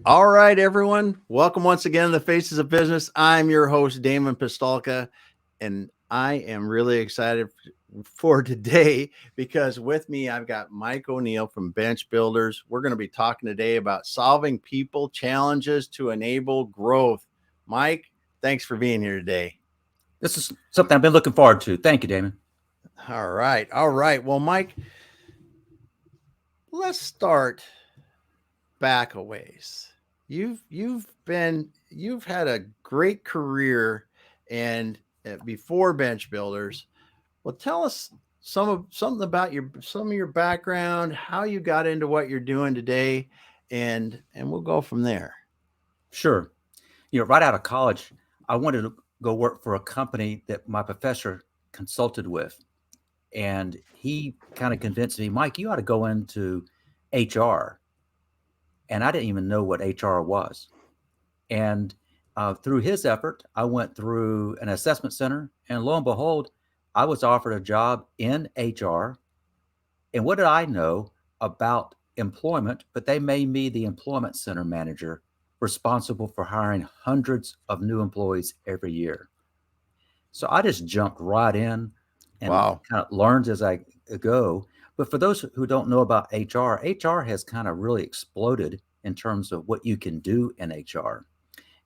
All right, everyone. Welcome once again to the Faces of Business. I'm your host, Damon Pistolka, and I am really excited for today because with me, I've got Mike ONeill from Bench Builders. We're going to be talking today about solving people challenges to enable growth. Mike, thanks for being here today. This is something I've been looking forward to. Thank you, Damon. All right. All right. Well, Mike, let's start back a ways. You've had a great career and before Bench Builders. Well, tell us something about some of your background, how you got into what you're doing today, and we'll go from there. Sure. Right out of college, I wanted to go work for a company that my professor consulted with. And he kind of convinced me, Mike, you ought to go into HR. And I didn't even know what HR was. And through his effort, I went through an assessment center. And lo and behold, I was offered a job in HR. And what did I know about employment? But they made me the employment center manager responsible for hiring hundreds of new employees every year. So I just jumped right in and Wow. kind of learned as I go. But for those who don't know about HR has kind of really exploded in terms of what you can do in HR.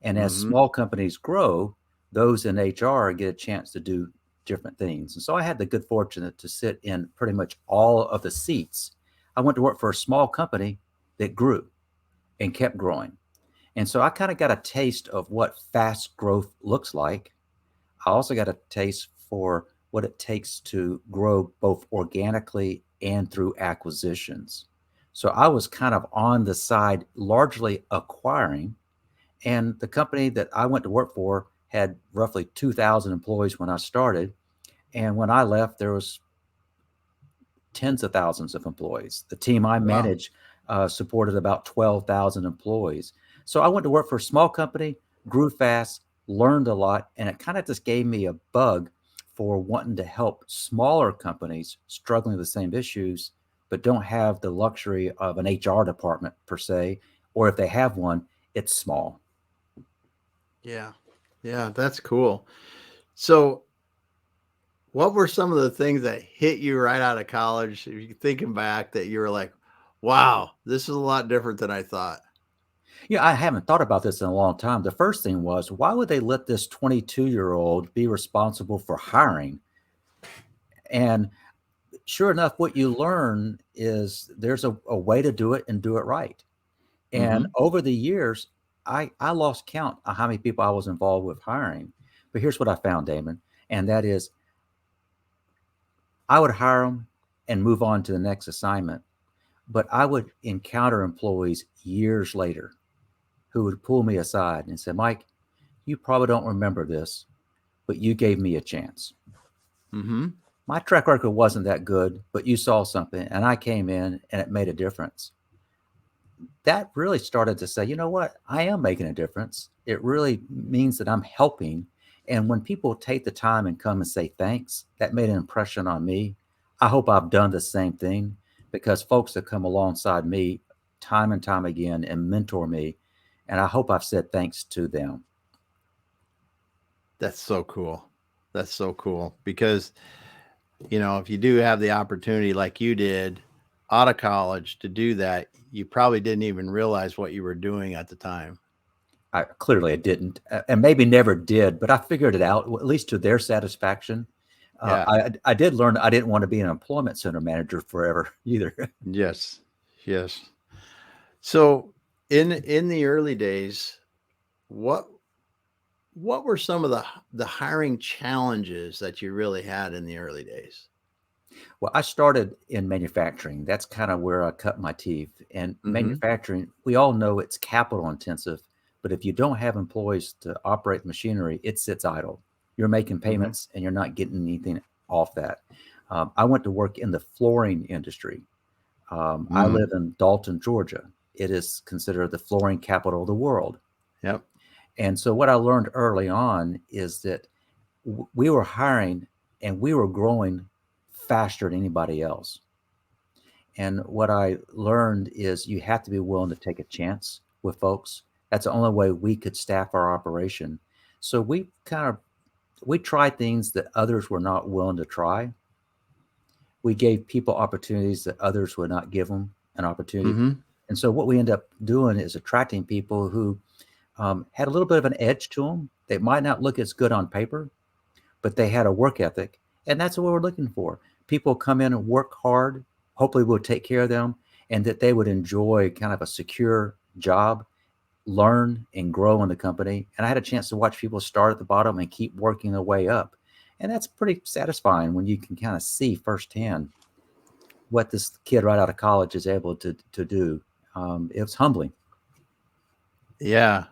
And as Mm-hmm. small companies grow, those in HR get a chance to do different things. And so I had the good fortune to sit in pretty much all of the seats. I went to work for a small company that grew and kept growing. And so I kind of got a taste of what fast growth looks like. I also got a taste for what it takes to grow both organically and through acquisitions. So I was kind of on the side, largely acquiring. And the company that I went to work for had roughly 2,000 employees when I started. And when I left, there was tens of thousands of employees. The team I Wow. managed supported about 12,000 employees. So I went to work for a small company, grew fast, learned a lot, and it kind of just gave me a bug for wanting to help smaller companies struggling with the same issues, but don't have the luxury of an HR department per se, or if they have one, it's small. Yeah. Yeah, that's cool. So, what were some of the things that hit you right out of college? If you're thinking back, that you were like, "Wow, this is a lot different than I thought." Yeah, I haven't thought about this in a long time. The first thing was, why would they let this 22-year-old be responsible for hiring? And sure enough, what you learn is there's a way to do it and do it right. And Mm-hmm. over the years, I lost count of how many people I was involved with hiring. But here's what I found, Damon, and that is I would hire them and move on to the next assignment. But I would encounter employees years later who would pull me aside and say, Mike, you probably don't remember this, but you gave me a chance. Mm-hmm. My track record wasn't that good, but you saw something and I came in and it made a difference. That really started to say, you know what? I am making a difference. It really means that I'm helping. And when people take the time and come and say thanks, that made an impression on me. I hope I've done the same thing because folks have come alongside me time and time again and mentor me. And I hope I've said thanks to them. That's so cool. That's so cool because if you do have the opportunity like you did out of college to do that, you probably didn't even realize what you were doing at the time. I didn't, and maybe never did, but I figured it out, at least to their satisfaction. Yeah. I did learn I didn't want to be an employment center manager forever either. Yes. Yes. So in the early days, what what were some of the hiring challenges that you really had in the early days? Well, I started in manufacturing. That's kind of where I cut my teeth. And Mm-hmm. manufacturing, we all know it's capital intensive, but if you don't have employees to operate machinery, it sits idle. You're making Mm-hmm. payments and you're not getting anything off that. I went to work in the flooring industry. I Mm-hmm. live in Dalton, Georgia. It is considered the flooring capital of the world. Yep. And so, what I learned early on is that we were hiring and we were growing faster than anybody else. And what I learned is you have to be willing to take a chance. with folks. That's the only way we could staff our operation. So we tried things that others were not willing to try. We gave people opportunities that others would not give them an opportunity. Mm-hmm. And so what we end up doing is attracting people who had a little bit of an edge to them. They might not look as good on paper, but they had a work ethic. And that's what we're looking for. People come in and work hard. Hopefully we'll take care of them, and that they would enjoy kind of a secure job, learn and grow in the company. And I had a chance to watch people start at the bottom and keep working their way up. And that's pretty satisfying when you can kind of see firsthand what this kid right out of college is able to do. It was humbling. Yeah.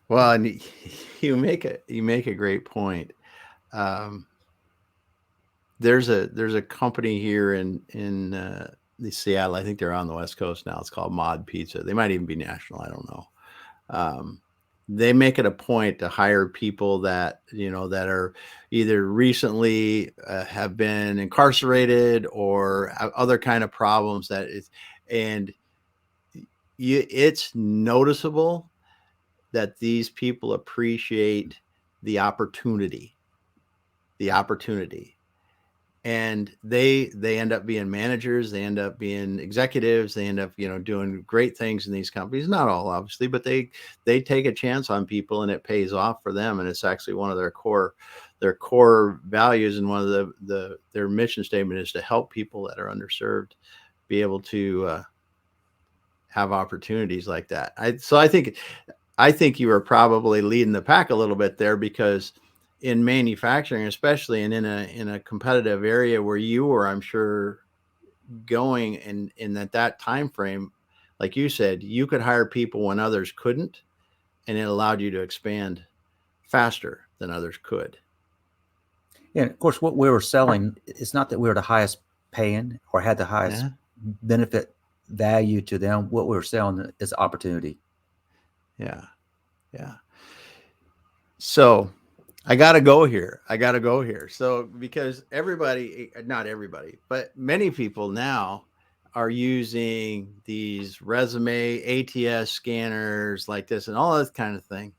Well, and you make a great point. Um, there's a company here in the Seattle. I think they're on the West Coast now. It's called Mod Pizza. They might even be national. I don't know. Um, they make it a point to hire people that that are either recently have been incarcerated or have other kind of problems that is, and it's noticeable that these people appreciate the opportunity, the opportunity. And they end up being managers, they end up being executives, they end up doing great things in these companies. Not all, obviously, but they take a chance on people, and it pays off for them. And it's actually one of their core values, and one of their mission statement is to help people that are underserved be able to have opportunities like that. I think you were probably leading the pack a little bit there, because in manufacturing, especially, and in a competitive area where you were, I'm sure, going in that time frame, like you said, you could hire people when others couldn't, and it allowed you to expand faster than others could. And of course, what we were selling, it's not that we were the highest paying or had the highest Yeah, benefit value to them. What we were selling is opportunity. yeah, yeah. So I got to go here. I got to go here. So, because everybody, not everybody, but many people now are using these resume ATS scanners like this and all this kind of thing.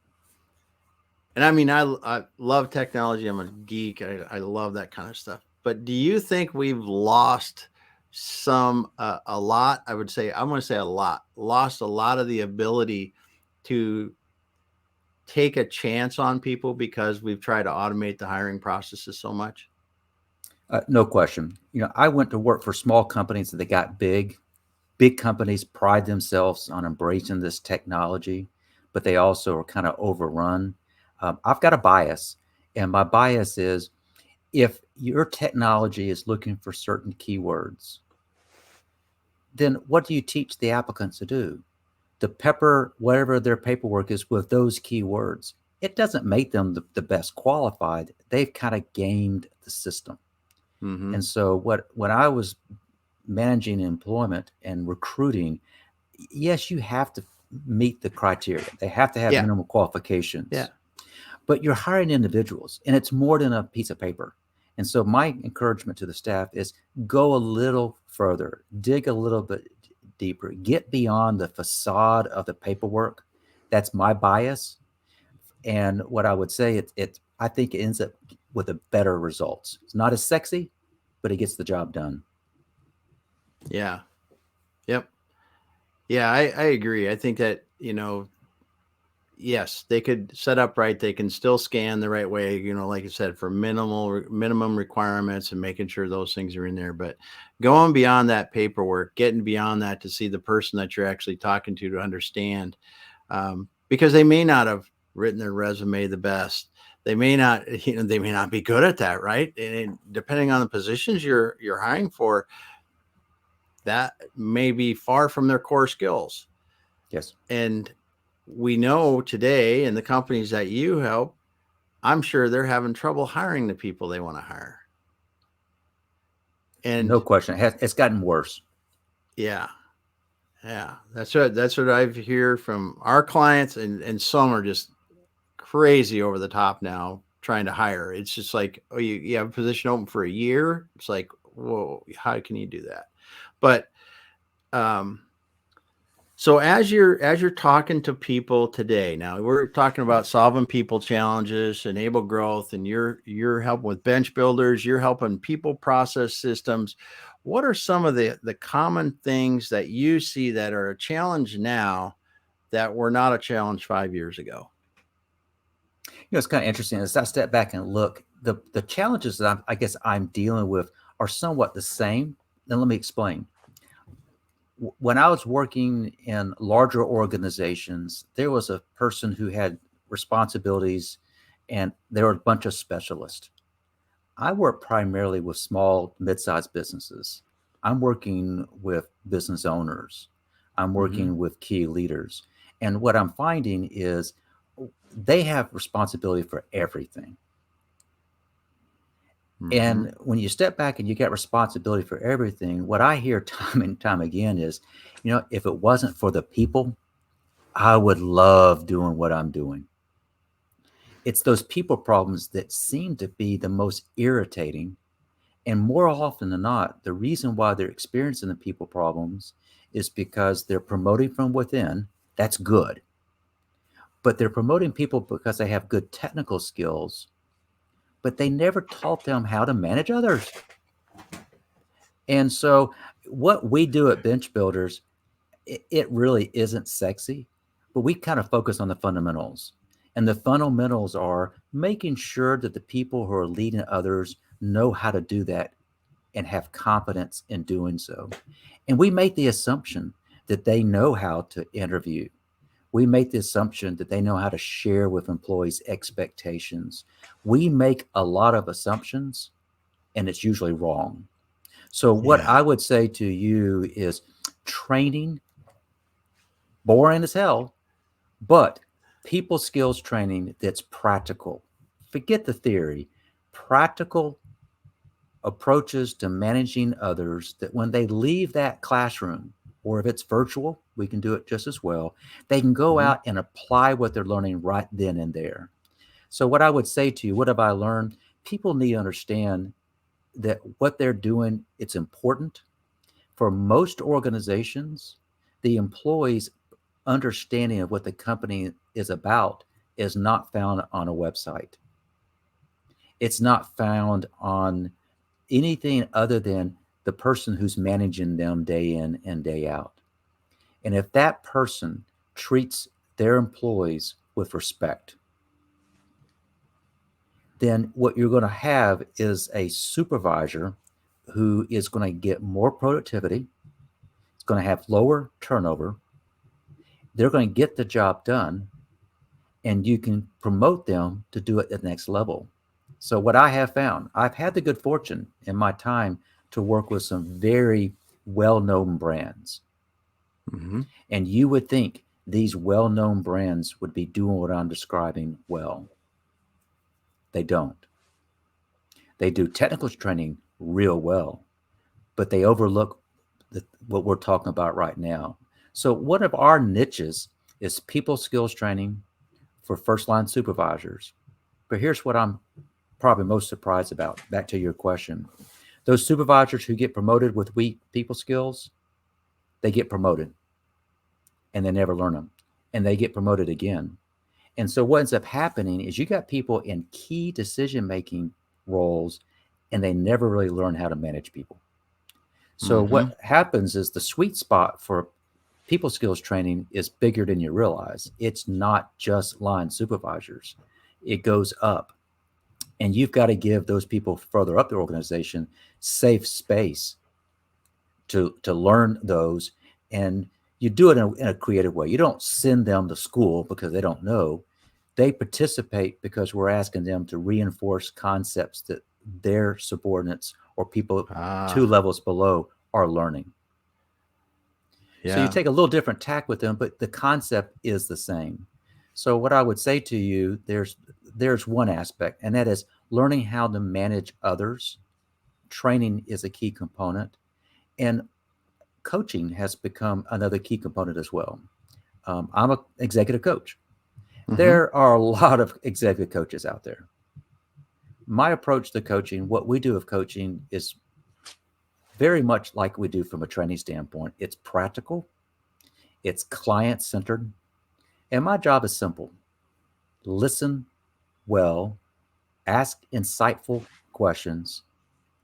And I mean, I love technology. I'm a geek. I love that kind of stuff. But do you think we've lost a lot? I'm going to say a lot, lost a lot of the ability to take a chance on people because we've tried to automate the hiring processes so much? No question. I went to work for small companies that got big. Big companies pride themselves on embracing this technology, but they also are kind of overrun. I've got a bias, and my bias is if your technology is looking for certain keywords, then what do you teach the applicants to do? To pepper whatever their paperwork is with those keywords. It doesn't make them the best qualified. They've kind of gamed the system. Mm-hmm. And so when I was managing employment and recruiting, yes, you have to meet the criteria. They have to have Yeah. minimum Yeah. qualifications, but you're hiring individuals, and it's more than a piece of paper. And so my encouragement to the staff is go a little further, dig a little bit deeper, get beyond the facade of the paperwork. That's my bias. And what I would say, I think it ends up with a better results. It's not as sexy, but it gets the job done. Yeah. Yep. Yeah, I agree. I think that, yes, they could set up right. They can still scan the right way, like you said, for minimum requirements and making sure those things are in there. But going beyond that paperwork, getting beyond that to see the person that you're actually talking to understand, because they may not have written their resume the best. They may not, they may not be good at that, right? And depending on the positions you're hiring for, that may be far from their core skills. Yes. And we know today in the companies that you help, I'm sure they're having trouble hiring the people they want to hire. No And question. It's gotten worse. yeah, yeah, that's what I've heard from our clients, and some are just crazy over the top now trying to hire. It's just like, oh, you have a position open for a year. It's like, whoa, how can you do that? But um So as you're talking to people today, now we're talking about solving people challenges, enable growth, and you're helping with bench builders, you're helping people process systems. What are some of the common things that you see that are a challenge now that were not a challenge 5 years ago? It's kind of interesting as I step back and look. The challenges that I guess I'm dealing with are somewhat the same. Then let me explain. When I was working in larger organizations, there was a person who had responsibilities, and there were a bunch of specialists. I work primarily with small, mid-sized businesses. I'm working with business owners. I'm Mm-hmm. working with key leaders. And what I'm finding is they have responsibility for everything. Mm-hmm. And when you step back and you get responsibility for everything, what I hear time and time again is, if it wasn't for the people, I would love doing what I'm doing. It's those people problems that seem to be the most irritating. And more often than not, the reason why they're experiencing the people problems is because they're promoting from within. That's good. But they're promoting people because they have good technical skills, but they never taught them how to manage others. And so, what we do at Bench Builders, it really isn't sexy, but we kind of focus on the fundamentals. And the fundamentals are making sure that the people who are leading others know how to do that and have confidence in doing so. And we make the assumption that they know how to interview. We make the assumption that they know how to share with employees expectations. We make a lot of assumptions, and it's usually wrong. So, what Yeah. I would say to you is training, boring as hell, but people skills training that's practical. Forget the theory, practical approaches to managing others that when they leave that classroom, or if it's virtual, we can do it just as well, they can go Mm-hmm. out and apply what they're learning right then and there. So, what I would say to you, what have I learned? People need to understand that what they're doing, it's important. For most organizations, the employees' understanding of what the company is about is not found on a website. It's not found on anything other than the person who's managing them day in and day out. And if that person treats their employees with respect, then what you're going to have is a supervisor who is going to get more productivity, it's going to have lower turnover, they're going to get the job done, and you can promote them to do it at the next level. So, what I have found, I've had the good fortune in my time to work with some very well known brands. Mm-hmm. And you would think these well known brands would be doing what I'm describing well. They don't. They do technical training real well, but they overlook what we're talking about right now. So, one of our niches is people skills training for first line supervisors. But here's what I'm probably most surprised about. Back to your question, those supervisors who get promoted with weak people skills, they get promoted and they never learn them, and they get promoted again. And so what ends up happening is you got people in key decision making roles, and they never really learn how to manage people. So Mm-hmm. what happens is the sweet spot for people skills training is bigger than you realize. It's not just line supervisors. It goes up, and you've got to give those people further up the organization safe space to learn those. And you do it in a creative way. You don't send them to school because they don't know. They participate because we're asking them to reinforce concepts that their subordinates or people two Ah, levels below are learning. So you yeah. take a little different tack with them, but the concept is the same. So what I would say to you, there's one aspect, and that is learning how to manage others. Training is a key component, and coaching has become another key component as well. I'm an executive coach. Mm-hmm. There are a lot of executive coaches out there. My approach to coaching, what we do with coaching, is very much like we do from a training standpoint. It's practical, it's client centered. And my job is simple: listen well, ask insightful questions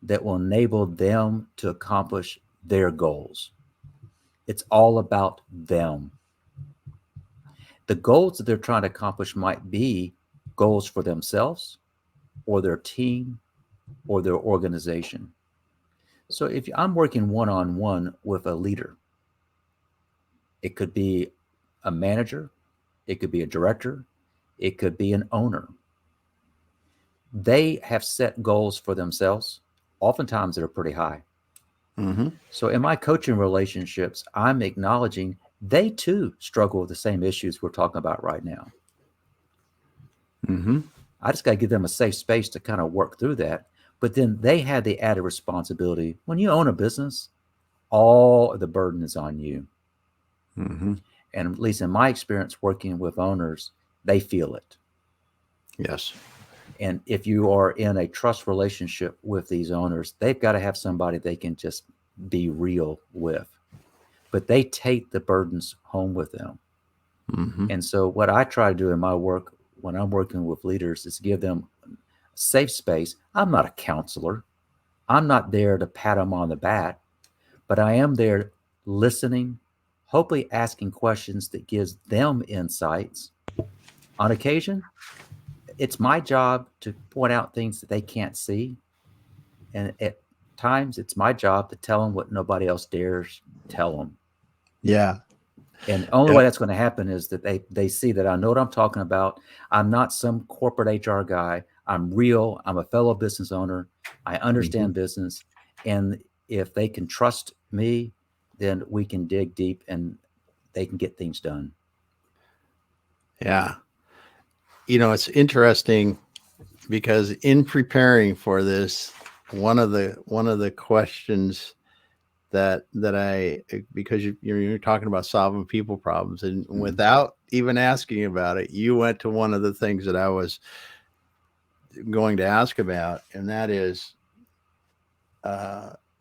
that will enable them to accomplish their goals. It's all about them. The goals that they're trying to accomplish might be goals for themselves or their team or their organization. So if I'm working one on one with a leader, it could be a manager, it could be a director, it could be an owner. They have set goals for themselves, oftentimes that are pretty high. Mm-hmm. So in my coaching relationships, I'm acknowledging they too struggle with the same issues we're talking about right now. Mm-hmm. I just got to give them a safe space to kind of work through that. But then they have the added responsibility. When you own a business, all of the burden is on you. Mm-hmm. And at least in my experience working with owners, they feel it. Yes. And if you are in a trust relationship with these owners, they've got to have somebody they can just be real with. But they take the burdens home with them. Mm-hmm. And so what I try to do in my work when I'm working with leaders is give them safe space. I'm not a counselor. I'm not there to pat them on the back, but I am there listening, hopefully asking questions that gives them insights. On occasion, it's my job to point out things that they can't see. And at times it's my job to tell them what nobody else dares tell them. Yeah. And the only way Yep. that's going to happen is that they see that I know what I'm talking about. I'm not some corporate HR guy. I'm real. I'm a fellow business owner. I understand business. And if they can trust me, then we can dig deep and they can get things done. Yeah. It's interesting because in preparing for this, one of the questions that I, because you're talking about solving people problems, and without even asking about it, you went to one of the things that I was going to ask about, and that is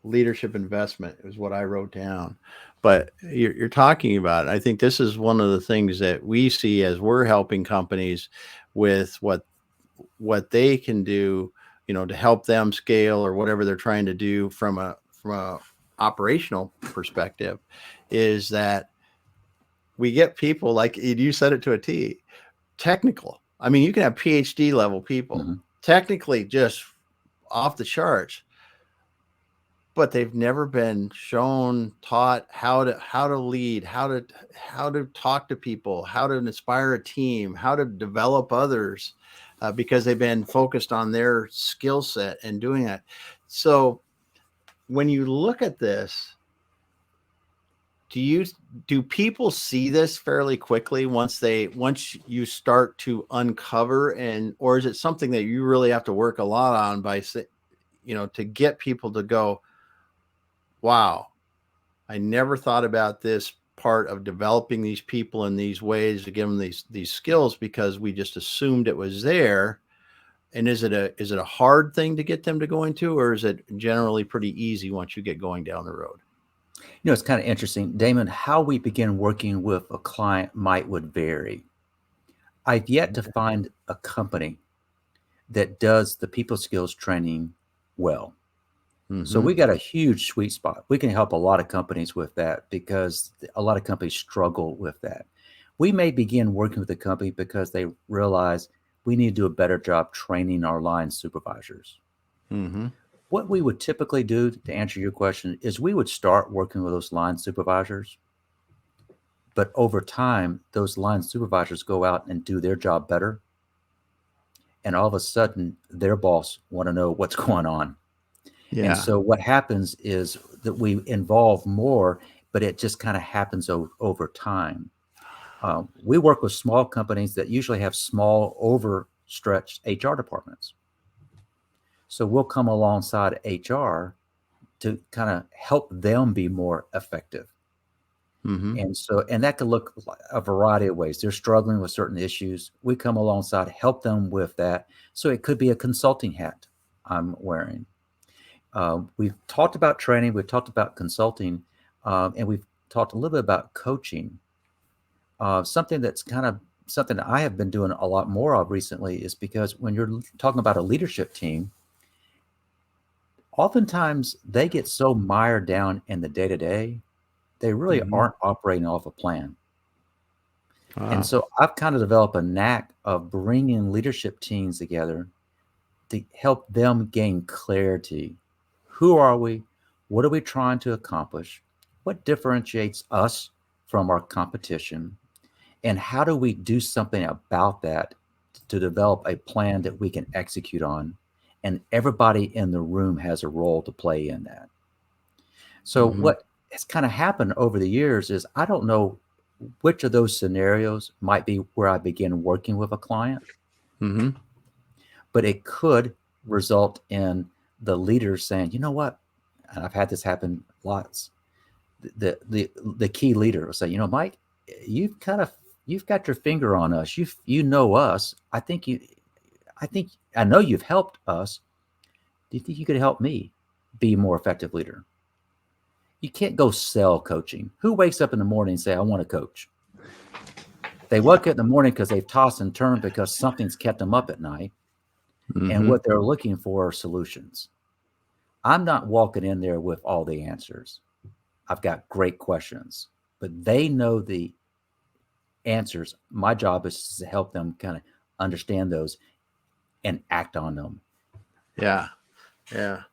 leadership investment is what I wrote down. But you're talking about it. I think this is one of the things that we see as we're helping companies with what they can do, to help them scale or whatever they're trying to do from a operational perspective, is that we get people like you said it to a T, technical. I mean, you can have PhD level people, technically just off the charts, but they've never been taught how to lead, how to talk to people, how to inspire a team, how to develop others, because they've been focused on their skill set and doing that. So when you look at this, do people see this fairly quickly once you start to uncover, or is it something that you really have to work a lot on to get people to go, wow, I never thought about this part of developing these people in these ways to give them these skills because we just assumed it was there? And is it a hard thing to get them to go into, or is it generally pretty easy once you get going down the road? It's kind of interesting, Damon, how we begin working with a client would vary. I've yet to find a company that does the people skills training well. So we got a huge sweet spot. We can help a lot of companies with that because a lot of companies struggle with that. We may begin working with a company because they realize we need to do a better job training our line supervisors. What we would typically do, to answer your question, is we would start working with those line supervisors. But over time, those line supervisors go out and do their job better. And all of a sudden, their boss want to know what's going on. Yeah. And so what happens is that we involve more, but it just kind of happens over time. We work with small companies that usually have small, overstretched HR departments. So we'll come alongside HR to kind of help them be more effective. And that could look a variety of ways. They're struggling with certain issues. We come alongside, help them with that. So it could be a consulting hat I'm wearing. We've talked about training, we've talked about consulting, and we've talked a little bit about coaching. Something that's kind of something that I have been doing a lot more of recently is because when you're talking about a leadership team, oftentimes they get so mired down in the day to day, they really Mhm. aren't operating off a plan. And Wow. so I've kind of developed a knack of bringing leadership teams together to help them gain clarity. Who are we? What are we trying to accomplish? What differentiates us from our competition? And how do we do something about that to develop a plan that we can execute on? And everybody in the room has a role to play in that. So, Mhm. what has kind of happened over the years is I don't know which of those scenarios might be where I begin working with a client, Mhm. but it could result in the leader saying, you know what? And I've had this happen lots. The key leader will say, you know, Mike, you've kind of you've got your finger on us. You know us. I know you've helped us. Do you think you could help me be a more effective leader? You can't go sell coaching. Who wakes up in the morning and say, I want to coach? They Yeah. wake up in the morning because they've tossed and turned because something's kept them up at night. And Mhm. what they're looking for are solutions. I'm not walking in there with all the answers. I've got great questions, but they know the answers. My job is to help them kind of understand those and act on them. Yeah. Yeah.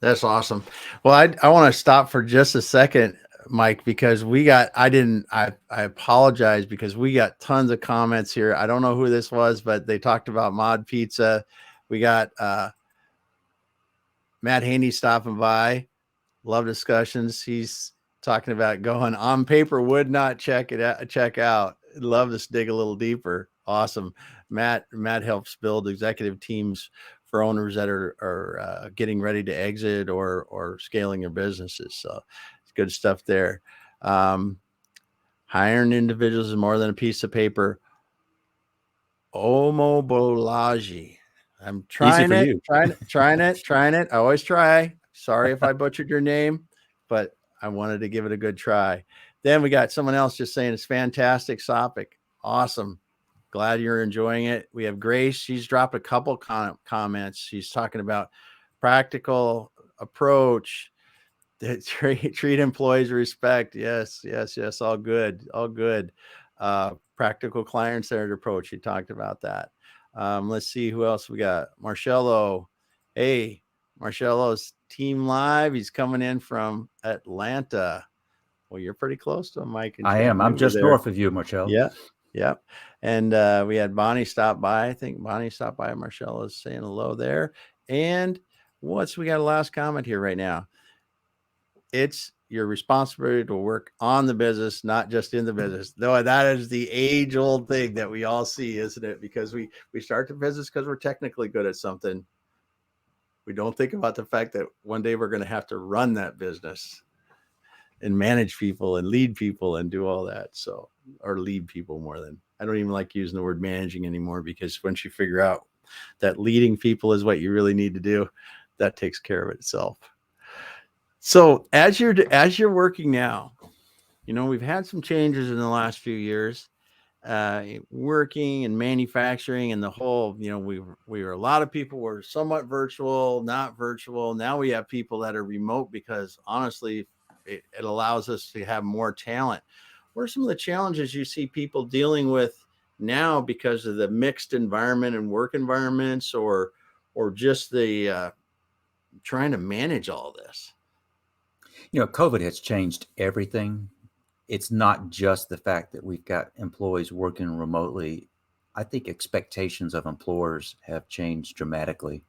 That's awesome. Well, I want to stop for just a second, Mike, because I apologize because we got tons of comments here. I don't know who this was, but they talked about Mod Pizza. We got Matt Haney stopping by. Love discussions. He's talking about going on paper, would not check out. Love to dig a little deeper. Awesome. Matt helps build executive teams for owners that are getting ready to exit or scaling their businesses. So it's good stuff there. Um, Hiring individuals is more than a piece of paper. Omobolaji. I'm Easy trying for it, you. trying it. I always try. Sorry if I butchered your name, but I wanted to give it a good try. Then we got someone else just saying it's fantastic topic. Awesome. Glad you're enjoying it. We have Grace. She's dropped a couple comments. She's talking about practical approach, treat employees with respect. Yes. All good. All good. Practical client centered approach. He talked about that. Let's see who else we got. Marcello. Hey, Marcello's team live. He's coming in from Atlanta. Well, you're pretty close to him, Mike and I am. I'm Chattanooga just there. north of you, Marcel. Yeah. Yep. And we had Bonnie stop by. I think Bonnie stopped by. Marcello's saying hello there. And we got a last comment here right now. It's your responsibility to work on the business, not just in the business. Though that is the age old thing that we all see, isn't it? Because we start the business because we're technically good at something. We don't think about the fact that one day we're going to have to run that business and manage people and lead people and do all that. So, or lead people more than I don't even like using the word managing anymore because once you figure out that leading people is what you really need to do, that takes care of itself. So as you're working now, we've had some changes in the last few years, working and manufacturing and the whole, we were a lot of people were somewhat virtual, not virtual. Now we have people that are remote because honestly, it allows us to have more talent. What are some of the challenges you see people dealing with now because of the mixed environment and work environments or just the trying to manage all this? COVID has changed everything. It's not just the fact that we've got employees working remotely. I think expectations of employers have changed dramatically.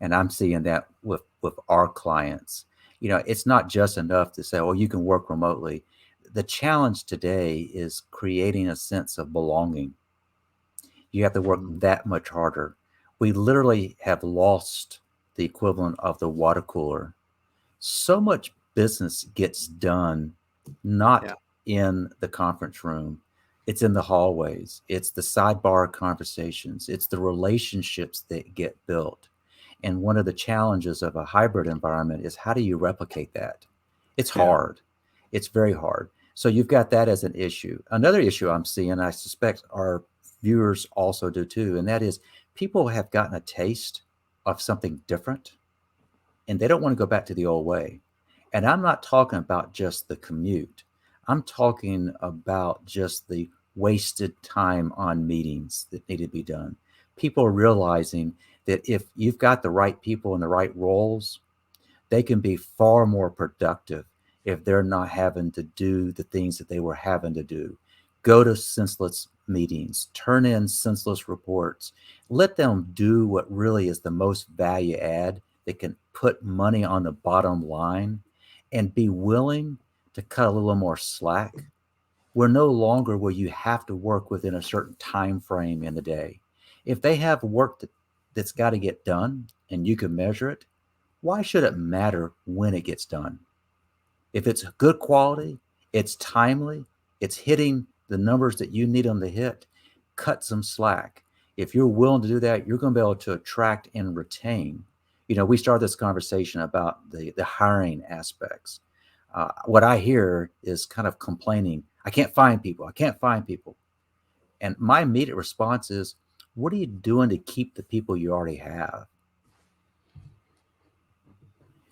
And I'm seeing that with our clients. It's not just enough to say, oh, you can work remotely. The challenge today is creating a sense of belonging. You have to work that much harder. We literally have lost the equivalent of the water cooler. So much business gets done not Yeah. in the conference room, it's in the hallways, it's the sidebar conversations, it's the relationships that get built. And one of the challenges of a hybrid environment is how do you replicate that? It's Yeah. hard. It's very hard. So you've got that as an issue. Another issue I'm seeing, I suspect our viewers also do too, and that is people have gotten a taste of something different and they don't want to go back to the old way. And I'm not talking about just the commute. I'm talking about just the wasted time on meetings that need to be done. People are realizing that if you've got the right people in the right roles, they can be far more productive if they're not having to do the things that they were having to do. Go to senseless meetings, turn in senseless reports, let them do what really is the most value add that can put money on the bottom line, and be willing to cut a little more slack. We're no longer where you have to work within a certain time frame in the day. If they have work that's got to get done and you can measure it, why should it matter when it gets done? If it's good quality, it's timely, it's hitting the numbers that you need them to hit, cut some slack. If you're willing to do that, you're going to be able to attract and retain. We started this conversation about the hiring aspects. What I hear is kind of complaining, I can't find people. I can't find people. And my immediate response is, what are you doing to keep the people you already have?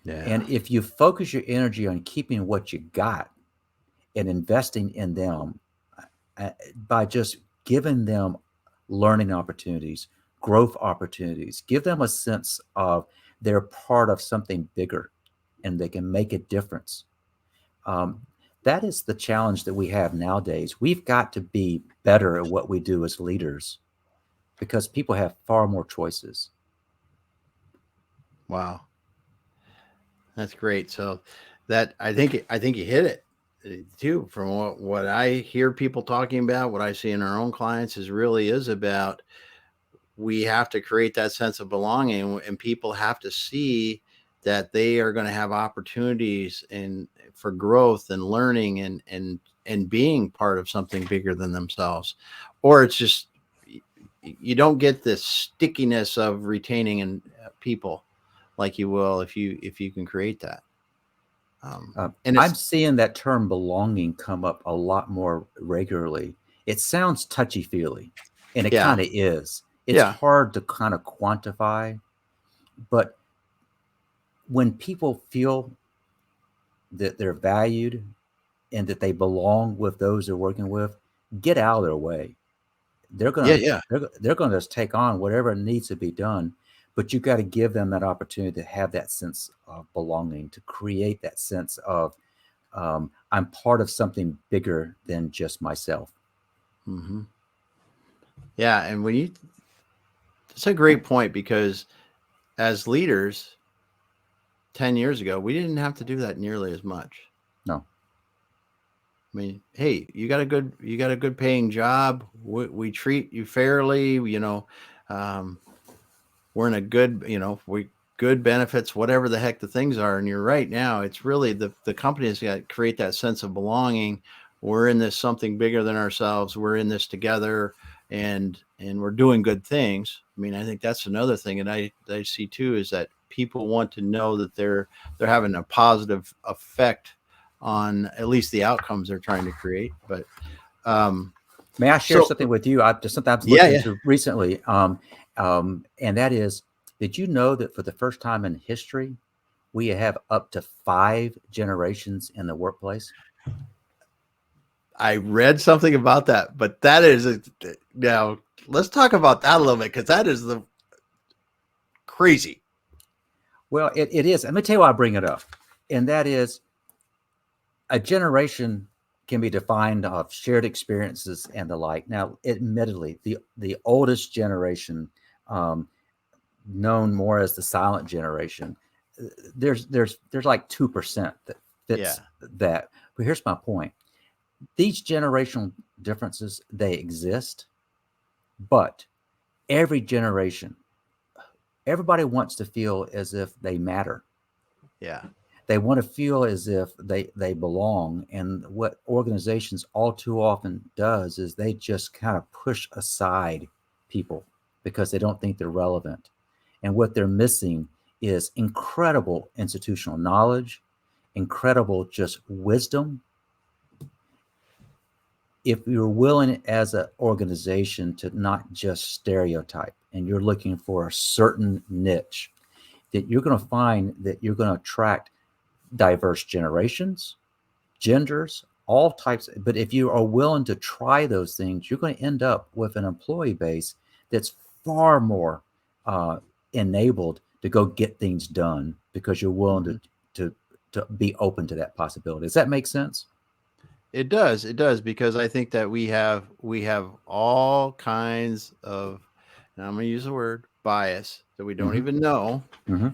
Yeah. And if you focus your energy on keeping what you got and investing in them by just giving them learning opportunities, growth opportunities, give them a sense of they're part of something bigger and they can make a difference. That is the challenge that we have nowadays. We've got to be better at what we do as leaders because people have far more choices. Wow. That's great. So that I think you hit it too. From what I hear people talking about, what I see in our own clients is really is about we have to create that sense of belonging, and people have to see that they are going to have opportunities and for growth and learning and being part of something bigger than themselves, or it's just you don't get this stickiness of retaining and people like you will if you can create that. And I'm it's seeing that term belonging come up a lot more regularly. It sounds touchy feely, and it yeah, kind of is. It's yeah, hard to kind of quantify, but when people feel that they're valued and that they belong with those they're working with, get out of their way. They're yeah, gonna yeah. they're gonna just take on whatever needs to be done, but you got to give them that opportunity to have that sense of belonging, to create that sense of I'm part of something bigger than just myself. Hmm. Yeah, and when you it's a great point because as leaders 10 years ago, we didn't have to do that nearly as much. No, I mean, hey, you got a good paying job. We treat you fairly. Um, we're in a good, we good benefits, whatever the heck the things are. And you're right now, it's really the companies got to create that sense of belonging. We're in this something bigger than ourselves. We're in this together, and we're doing good things. I mean, I think that's another thing, and I see too is that people want to know that they're having a positive effect on at least the outcomes they're trying to create. But may I share so something with you? I just something I've looked yeah, yeah. into recently, and that is, did you know that for the first time in history, we have up to 5 generations in the workplace? I read something about that, but that is now let's talk about that a little bit because that is the crazy. Well, it is. Let me tell you why I bring it up, and that is a generation can be defined of shared experiences and the like. Now, admittedly, the oldest generation, um, known more as the silent generation, there's like 2% that Yeah, fits that. But here's my point: these generational differences, they exist, but every generation, everybody wants to feel as if they matter. yeah, They want to feel as if they belong. And what organizations all too often does is they just kind of push aside people because they don't think they're relevant. And what they're missing is incredible institutional knowledge, incredible just wisdom, if you're willing as an organization to not just stereotype and you're looking for a certain niche, that you're going to find that you're going to attract diverse generations, genders, all types. But if you are willing to try those things, you're going to end up with an employee base that's far more enabled to go get things done because you're willing Mhm. to be open to that possibility. Does that make sense? It does. It does, because I think that we have all kinds of, and I'm going to use the word bias that we don't Mm-hmm. even know, Mm-hmm.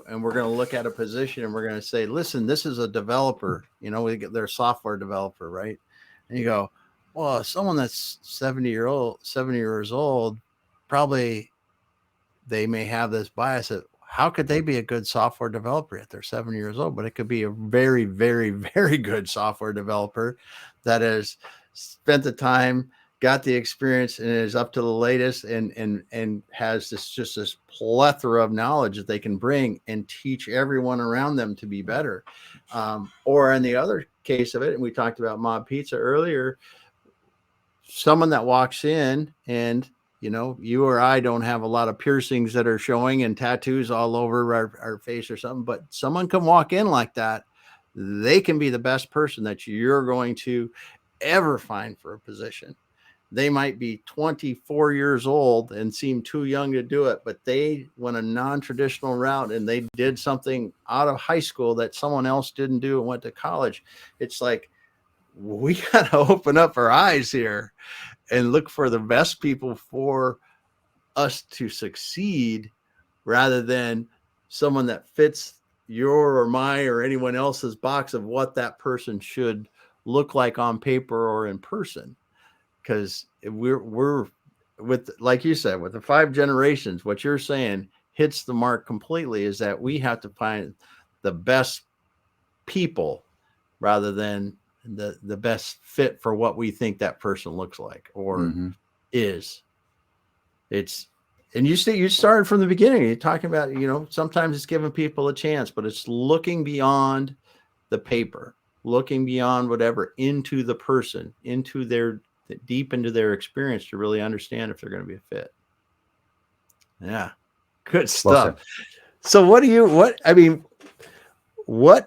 and we're going to look at a position and we're going to say, listen, this is a developer. They're a software developer, right? And you go, well, someone that's 70 years old, probably they may have this bias that how could they be a good software developer if they're 70 years old? But it could be a very, very, very good software developer that has spent the time, got the experience, and is up to the latest, and has this plethora of knowledge that they can bring and teach everyone around them to be better. Or in the other case of it, and we talked about Mob Pizza earlier, someone that walks in and you or I don't have a lot of piercings that are showing and tattoos all over our face or something, but someone can walk in like that. They can be the best person that you're going to ever find for a position. They might be 24 years old and seem too young to do it, but they went a non-traditional route and they did something out of high school that someone else didn't do and went to college. It's like, we got to open up our eyes here and look for the best people for us to succeed, rather than someone that fits your or my or anyone else's box of what that person should look like on paper or in person. Because we're with, like you said, with the 5 generations, what you're saying hits the mark completely, is that we have to find the best people rather than the best fit for what we think that person looks like or Mm-hmm. is. It's and you started from the beginning. You're talking about, sometimes it's giving people a chance, but it's looking beyond the paper, looking beyond whatever into the person, into their deep into their experience to really understand if they're going to be a fit. Yeah. Good Well stuff. said. So what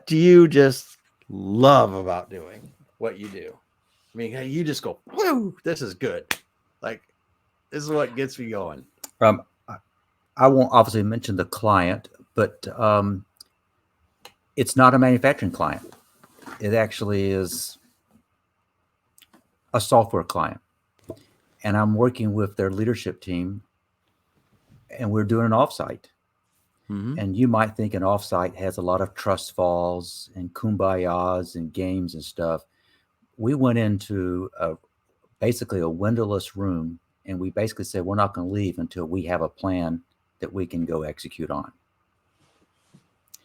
do you just love about doing what you do? I mean, you just go, whoo, this is good. Like, this is what gets me going. Um, I I won't obviously mention the client, but it's not a manufacturing client. It actually is a software client. And I'm working with their leadership team and we're doing an offsite. Mm-hmm. And you might think an offsite has a lot of trust falls and kumbayas and games and stuff. We went into basically a windowless room and we basically said, we're not going to leave until we have a plan that we can go execute on.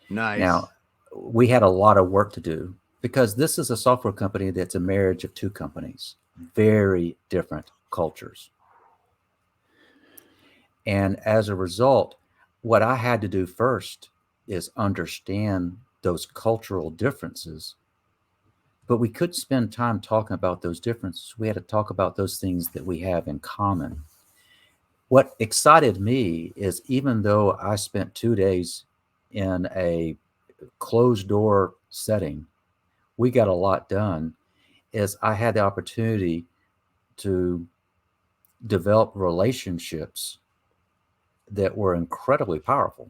Nice. Now, we had a lot of work to do because this is a software company that's a marriage of two companies, very different cultures. And as a result, what I had to do first is understand those cultural differences. But we could spend time talking about those differences. We had to talk about those things that we have in common. What excited me is even though I spent 2 days in a closed door setting, we got a lot done, is I had the opportunity to develop relationships that were incredibly powerful.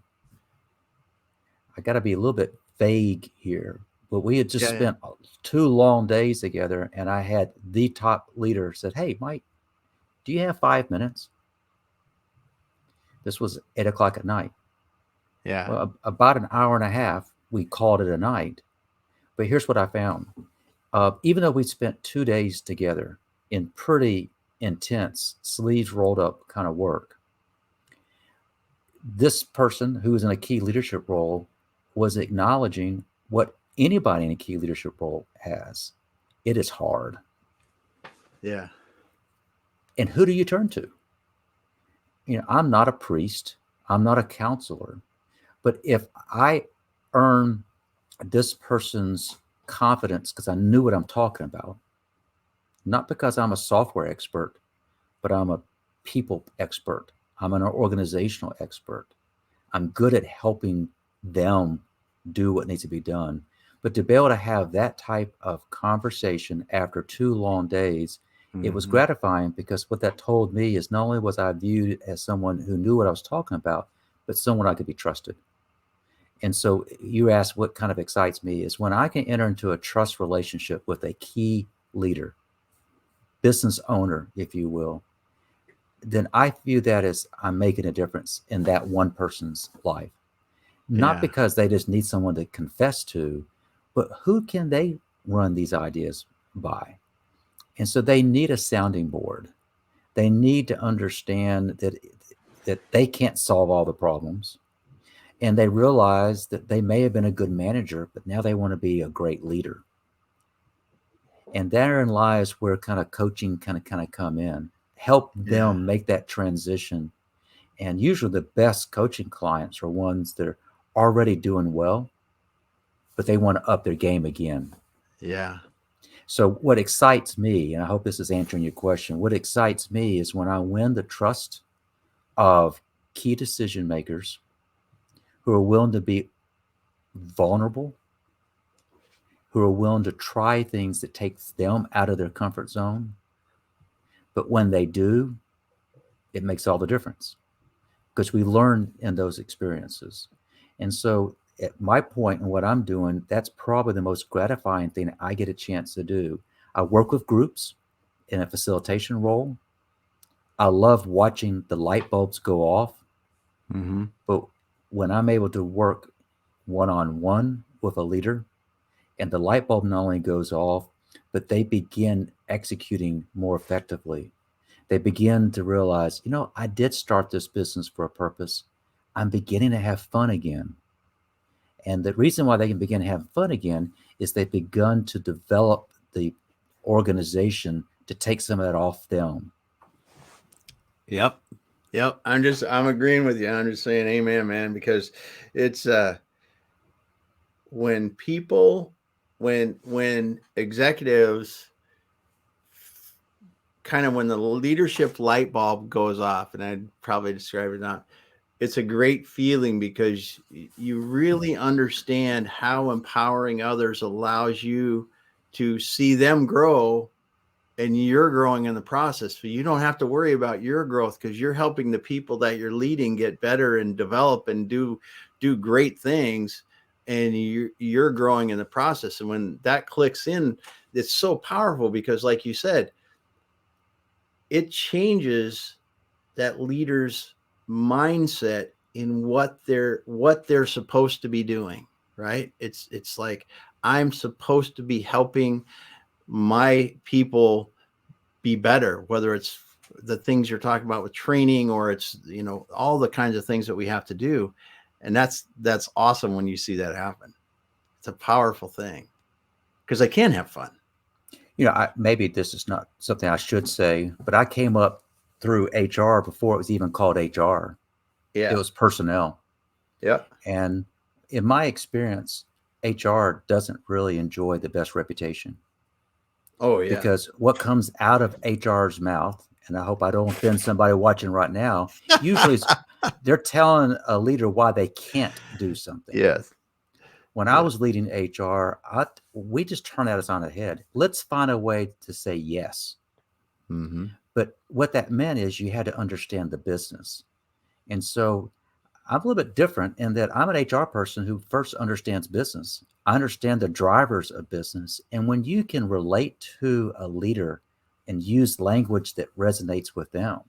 I got to be a little bit vague here, but we had just Yeah, yeah. spent 2 long days together, and I had the top leader said, "Hey, Mike, do you have 5 minutes?" This was 8 o'clock at night. Yeah. Well, about an hour and a half, we called it a night. But here's what I found: even though we spent 2 days together in pretty intense, sleeves rolled up kind of work, this person who was in a key leadership role was acknowledging what anybody in a key leadership role has. It is hard. Yeah. And who do you turn to? I'm not a priest, I'm not a counselor, but if I earn this person's confidence because I knew what I'm talking about, not because I'm a software expert, but I'm a people expert. I'm an organizational expert. I'm good at helping them do what needs to be done. But to be able to have that type of conversation after 2 long days, it was Mm-hmm. gratifying because what that told me is not only was I viewed as someone who knew what I was talking about, but someone I could be trusted. And so you asked what kind of excites me is when I can enter into a trust relationship with a key leader, business owner, if you will, then I view that as I'm making a difference in that one person's life. Not Yeah. because they just need someone to confess to, but who can they run these ideas by? And so they need a sounding board. They need to understand that they can't solve all the problems. And they realize that they may have been a good manager, but now they want to be a great leader. And therein lies where kind of coaching kind of come in, help Yeah. them make that transition. And usually the best coaching clients are ones that are already doing well, but they want to up their game again. Yeah. So what excites me, and I hope this is answering your question, what excites me is when I win the trust of key decision makers who are willing to be vulnerable, who are willing to try things that takes them out of their comfort zone. But when they do, it makes all the difference because we learn in those experiences. And so at my point in what I'm doing, that's probably the most gratifying thing I get a chance to do. I work with groups in a facilitation role. I love watching the light bulbs go off, Mm-hmm. but when I'm able to work one on one with a leader and the light bulb not only goes off, but they begin executing more effectively. They begin to realize, I did start this business for a purpose. I'm beginning to have fun again. And the reason why they can begin to have fun again is they've begun to develop the organization to take some of that off them. Yep. Yep. I'm agreeing with you. I'm just saying amen, man, because it's when people when executives kind of when the leadership light bulb goes off, and I'd probably describe it not, it's a great feeling because you really understand how empowering others allows you to see them grow and you're growing in the process. So you don't have to worry about your growth because you're helping the people that you're leading get better and develop and do great things, and you're growing in the process. And when that clicks in, it's so powerful because, like you said, it changes that leader's mindset in what they're supposed to be doing, right? It's like I'm supposed to be helping my people be better, whether it's the things you're talking about with training or it's all the kinds of things that we have to do. And that's awesome when you see that happen. It's a powerful thing because they can have fun. Maybe this is not something I should say, but I came up through HR before it was even called HR. It Yeah. was personnel. Yeah. And in my experience, HR doesn't really enjoy the best reputation Oh yeah. because what comes out of HR's mouth, and I hope I don't offend somebody watching right now, usually they're telling a leader why they can't do something. Yes. When I Yes. was leading HR, we just turned that on the head. Let's find a way to say yes. Mm-hmm. But what that meant is you had to understand the business. And so I'm a little bit different in that I'm an HR person who first understands business. I understand the drivers of business. And when you can relate to a leader and use language that resonates with them,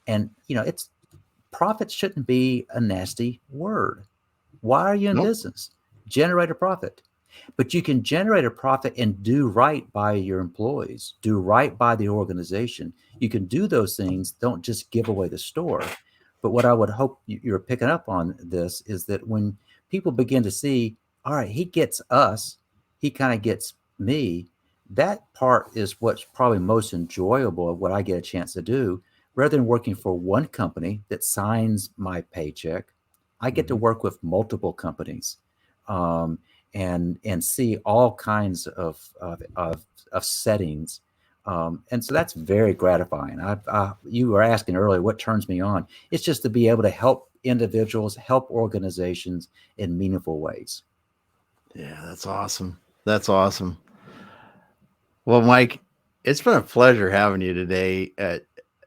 and it's profit shouldn't be a nasty word. Why are you in Nope. business? Generate a profit. But you can generate a profit and do right by your employees, do right by the organization. You can do those things. Don't just give away the store. But what I would hope you're picking up on this is that when people begin to see, all right, he gets us, he kind of gets me, that part is what's probably most enjoyable of what I get a chance to do. Rather than working for one company that signs my paycheck, I get to Mm-hmm. work with multiple companies. And see all kinds of settings And so that's very gratifying. You were asking earlier what turns me on. It's just to be able to help individuals, help organizations in meaningful ways. Yeah, that's awesome. That's awesome. Well, Mike, it's been a pleasure having you today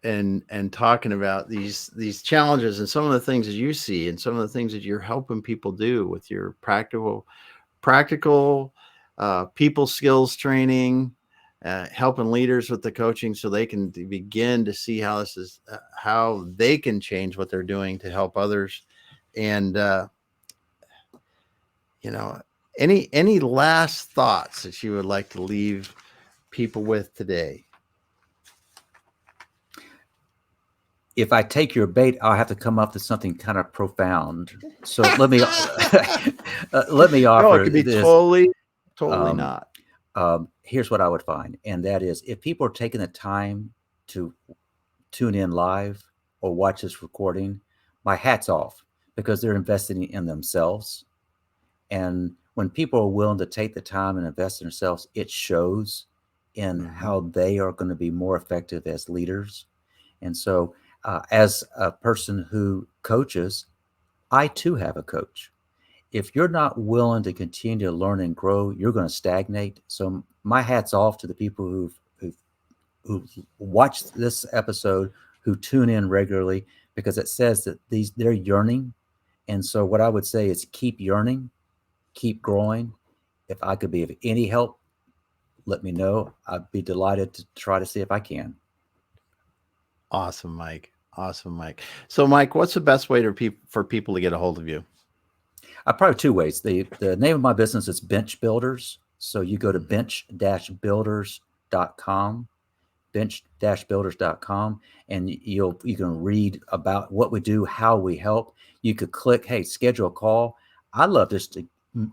and talking about these challenges and some of the things that you see and some of the things that you're helping people do with your practical people skills training, helping leaders with the coaching so they can begin to see how this is how they can change what they're doing to help others. And you know, any last thoughts that you would like to leave people with today? If I take your bait, I'll have to come up with something kind of profound. So let me let me No, it offer could be this. totally Um, not. Here's what I would find, and that is if people are taking the time to tune in live or watch this recording, my hat's off because they're investing in themselves. And when people are willing to take the time and invest in themselves, it shows in how they are going to be more effective as leaders. And so, as a person who coaches, I too have a coach. If you're not willing to continue to learn and grow, you're going to stagnate. So my hat's off to the people who watch this episode, who tune in regularly, because it says that they're yearning. And so what I would say is keep yearning, keep growing. If I could be of any help, let me know. I'd be delighted to try to see if I can. Awesome, Mike. Awesome, Mike. So, Mike, what's the best way for people to get a hold of you? Probably two ways. The name of my business is Bench Builders. So you go to bench-builders.com, bench-builders.com, and you can read about what we do, how we help. You could click, hey, schedule a call. I'd love just to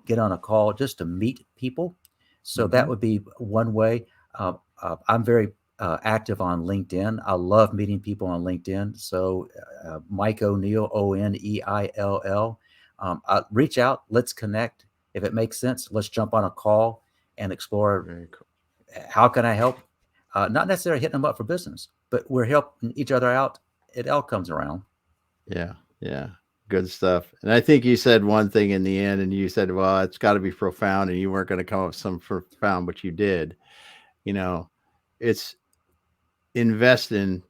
get on a call just to meet people. So that would be one way. I'm very active on LinkedIn. I love meeting people on LinkedIn. So Mike ONeill, ONeill. Reach out. Let's connect. If it makes sense, let's jump on a call and explore. Very cool. How can I help? Not necessarily hitting them up for business, but we're helping each other out. It all comes around. Yeah, yeah, good stuff. And I think you said one thing in the end, and you said, "Well, it's got to be profound," and you weren't going to come up with some profound, but you did. You know, it's invest in.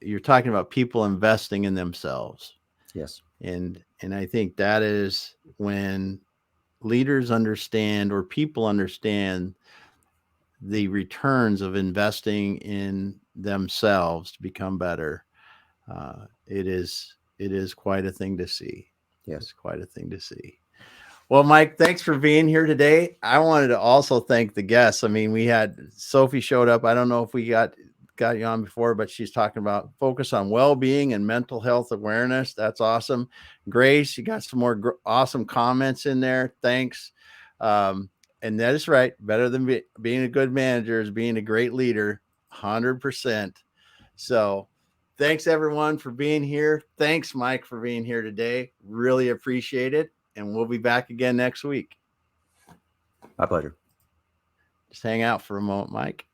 You're talking about people investing in themselves, Yes. and I think that is when leaders understand or people understand the returns of investing in themselves to become better. It is quite a thing to see. It's Yes. quite a thing to see. Well, Mike, thanks for being here today. I wanted to also thank the guests. I mean, we had Sophie showed up. I don't know if we got you on before, but she's talking about focus on well-being and mental health awareness. That's awesome. Grace, you got some more awesome comments in there. Thanks. And that is right. Better than being a good manager is being a great leader. 100%. So thanks everyone for being here. Thanks, Mike, for being here today. Really appreciate it. And we'll be back again next week. My pleasure. Just hang out for a moment, Mike.